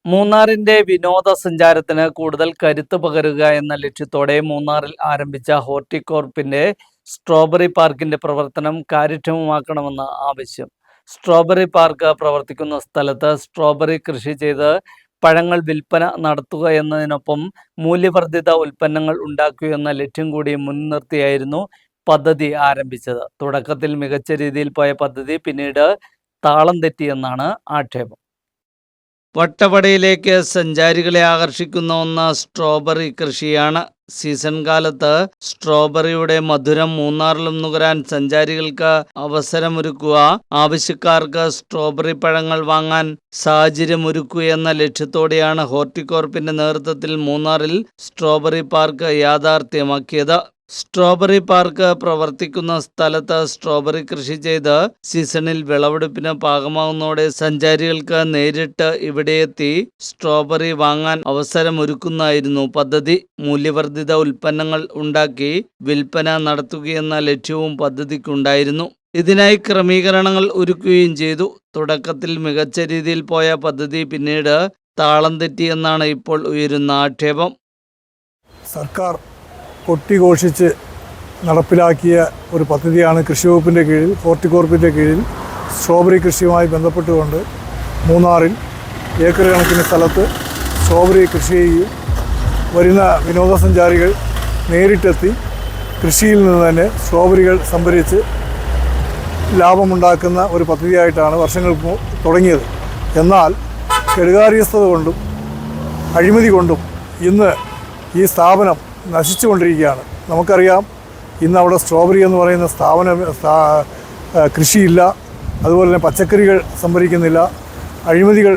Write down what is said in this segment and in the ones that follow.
മൂന്നാറിന്റെ വിനോദസഞ്ചാരത്തിന് കൂടുതൽ കരുത്ത് പകരുക എന്ന ലക്ഷ്യത്തോടെ മൂന്നാറിൽ ആരംഭിച്ച ഹോർട്ടികോർപ്പിന്റെ സ്ട്രോബറി പാർക്കിന്റെ പ്രവർത്തനം കാര്യക്ഷമമാക്കണമെന്ന് ആവശ്യം. സ്ട്രോബറി പാർക്ക് പ്രവർത്തിക്കുന്ന സ്ഥലത്ത് സ്ട്രോബറി കൃഷി ചെയ്ത് പഴങ്ങൾ വിൽപ്പന നടത്തുക എന്നതിനൊപ്പം മൂല്യവർദ്ധിത ഉൽപ്പന്നങ്ങൾ ഉണ്ടാക്കുകയെന്ന ലക്ഷ്യം കൂടി മുൻനിർത്തിയായിരുന്നു പദ്ധതി ആരംഭിച്ചത്. തുടക്കത്തിൽ മികച്ച രീതിയിൽ പോയ പദ്ധതി പിന്നീട് താളം തെറ്റിയെന്നാണ് ആക്ഷേപം. വട്ടവടയിലേക്ക് സഞ്ചാരികളെ ആകർഷിക്കുന്ന ഒന്ന് സ്ട്രോബറി കൃഷിയാണ്. സീസൺ കാലത്ത് സ്ട്രോബറിയുടെ മധുരം മൂന്നാറിലും നുകരാൻ സഞ്ചാരികൾക്ക് അവസരമൊരുക്കുക, ആവശ്യക്കാർക്ക് സ്ട്രോബറി പഴങ്ങൾ വാങ്ങാൻ സാഹചര്യമൊരുക്കുക എന്ന ലക്ഷ്യത്തോടെയാണ് ഹോർട്ടികോർപ്പിന്റെ നേതൃത്വത്തിൽ മൂന്നാറിൽ സ്ട്രോബറി പാർക്ക് യാഥാർത്ഥ്യമാക്കിയത്. സ്ട്രോബറി പാർക്ക് പ്രവർത്തിക്കുന്ന സ്ഥലത്ത് സ്ട്രോബറി കൃഷി ചെയ്ത് സീസണിൽ വിളവെടുപ്പിന് പാകമാകുന്നതോടെ സഞ്ചാരികൾക്ക് നേരിട്ട് ഇവിടെയെത്തി സ്ട്രോബറി വാങ്ങാൻ അവസരമൊരുക്കുന്നതായിരുന്നു പദ്ധതി. മൂല്യവർദ്ധിത ഉൽപ്പന്നങ്ങൾ ഉണ്ടാക്കി വിൽപ്പന നടത്തുകയെന്ന ലക്ഷ്യവും പദ്ധതിക്കുണ്ടായിരുന്നു. ഇതിനായി ക്രമീകരണങ്ങൾ ഒരുക്കുകയും ചെയ്തു. തുടക്കത്തിൽ മികച്ച രീതിയിൽ പോയ പദ്ധതി പിന്നീട് താളം തെറ്റിയെന്നാണ് ഇപ്പോൾ ഉയരുന്ന ആക്ഷേപം. സർക്കാർ കൊട്ടിഘോഷിച്ച് നടപ്പിലാക്കിയ ഒരു പദ്ധതിയാണ് കൃഷി വകുപ്പിൻ്റെ കീഴിൽ ഹോർട്ടികോർപ്പിൻ്റെ കീഴിൽ സ്ട്രോബറി കൃഷിയുമായി ബന്ധപ്പെട്ടുകൊണ്ട് മൂന്നാറിൽ ഏക്കർ കണക്കിന് സ്ഥലത്ത് സ്ട്രോബറി കൃഷി ചെയ്യുകയും വരുന്ന വിനോദസഞ്ചാരികൾ നേരിട്ടെത്തി കൃഷിയിൽ നിന്ന് തന്നെ സ്ട്രോബറികൾ സംഭരിച്ച് ലാഭമുണ്ടാക്കുന്ന ഒരു പദ്ധതിയായിട്ടാണ് വർഷങ്ങൾക്ക് തുടങ്ങിയത്. എന്നാൽ കെടുകാര്യസ്ഥത കൊണ്ടും അഴിമതി കൊണ്ടും ഇന്ന് ഈ സ്ഥാപനം നശിച്ചുകൊണ്ടിരിക്കുകയാണ്. നമുക്കറിയാം, ഇന്ന് അവിടെ സ്ട്രോബറി എന്ന് പറയുന്ന കൃഷിയില്ല. അതുപോലെ തന്നെ പച്ചക്കറികൾ സംഭരിക്കുന്നില്ല. അഴിമതികൾ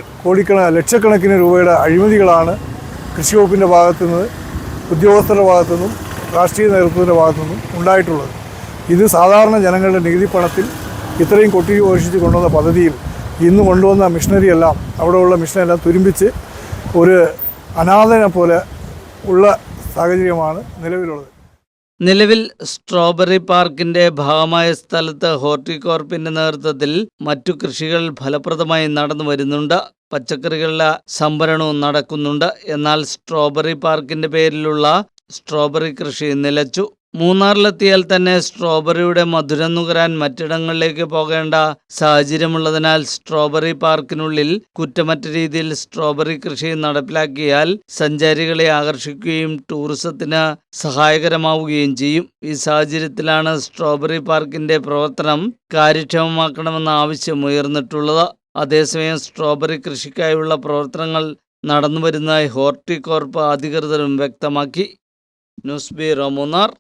ലക്ഷക്കണക്കിന് രൂപയുടെ അഴിമതികളാണ് കൃഷി വകുപ്പിൻ്റെ ഭാഗത്തുനിന്ന്, ഉദ്യോഗസ്ഥരുടെ ഭാഗത്തുനിന്നും രാഷ്ട്രീയ നേതൃത്വത്തിൻ്റെ ഭാഗത്തുനിന്നും ഉണ്ടായിട്ടുള്ളത്. ഇത് സാധാരണ ജനങ്ങളുടെ നികുതി പണത്തിൽ ഇത്രയും കൊട്ടിഘോഷിച്ച് കൊണ്ടുവന്ന പദ്ധതിയിൽ ഇന്ന് കൊണ്ടുവന്ന മിഷനറിയെല്ലാം, അവിടെയുള്ള മിഷനെല്ലാം തുരുമ്പിച്ച് ഒരു അനാഥനെ പോലെ ഉള്ള സാഹചര്യമാണ് നിലവിലുള്ളത്. നിലവിൽ സ്ട്രോബറി പാർക്കിന്റെ ഭാഗമായ സ്ഥലത്ത് ഹോർട്ടികോർപ്പിന്റെ നേതൃത്വത്തിൽ മറ്റു കൃഷികൾ ഫലപ്രദമായി നടന്നു വരുന്നുണ്ട്. പച്ചക്കറികളുടെ സംഭരണവും നടക്കുന്നുണ്ട്. എന്നാൽ സ്ട്രോബറി പാർക്കിന്റെ പേരിലുള്ള സ്ട്രോബറി കൃഷി നിലച്ചു. മൂന്നാറിലെത്തിയാൽ തന്നെ സ്ട്രോബറിയുടെ മധുരം നുകരാൻ മറ്റിടങ്ങളിലേക്ക് പോകേണ്ട സാഹചര്യമുള്ളതിനാൽ സ്ട്രോബറി പാർക്കിനുള്ളിൽ കുറ്റമറ്റ രീതിയിൽ സ്ട്രോബറി കൃഷി നടപ്പിലാക്കിയാൽ സഞ്ചാരികളെ ആകർഷിക്കുകയും ടൂറിസത്തിന് സഹായകരമാവുകയും ചെയ്യും. ഈ സാഹചര്യത്തിലാണ് സ്ട്രോബറി പാർക്കിന്റെ പ്രവർത്തനം കാര്യക്ഷമമാക്കണമെന്ന ആവശ്യം ഉയർന്നിട്ടുള്ളത്. അതേസമയം സ്ട്രോബറി കൃഷിക്കായുള്ള പ്രവർത്തനങ്ങൾ നടന്നുവരുന്നതായി ഹോർട്ടികോർപ്പ് അധികൃതരും വ്യക്തമാക്കി. News bureau Munnar.